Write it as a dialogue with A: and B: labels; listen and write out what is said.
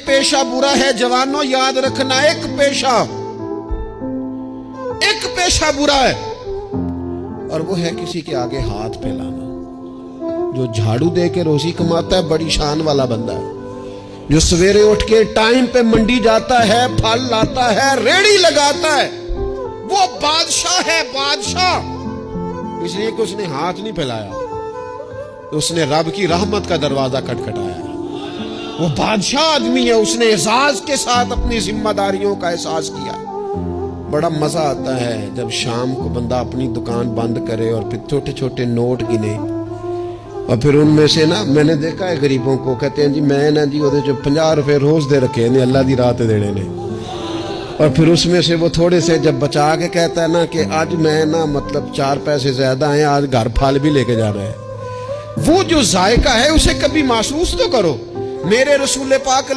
A: पेशा बुरा है जवानों, याद रखना एक पेशा बुरा है, और वो है किसी के आगे हाथ फैलाना। जो झाड़ू दे के रोजी कमाता है बड़ी शान वाला बंदा है। जो सवेरे उठ के टाइम पे मंडी जाता है, फल लाता है, रेड़ी लगाता है, वो बादशाह है, बादशाह। इसलिए कि उसने हाथ नहीं फैलाया, उसने रब की रहमत का दरवाजा खटखटाया। वो बादशाह आदमी है, उसने एजाज के साथ अपनी जिम्मेदारियों का एहसास किया। बड़ा मजा आता है जब शाम को बंदा अपनी दुकान बंद करे और फिर छोटे छोटे नोट गिने, और फिर उनमें से ना, मैंने देखा है गरीबों को, कहते हैं जी मैं ना जी वो जो 50 रुपए रोज दे रखे ने अल्लाह दी रात देने ने, और फिर उसमें से वो थोड़े से जब बचा के कहता है ना कि आज मैं ना मतलब 4 पैसे ज्यादा हैं, आज घर फल भी लेके जा रहे हैं। वो जो जायका है उसे कभी महसूस तो करो। मेरे रसूल पाक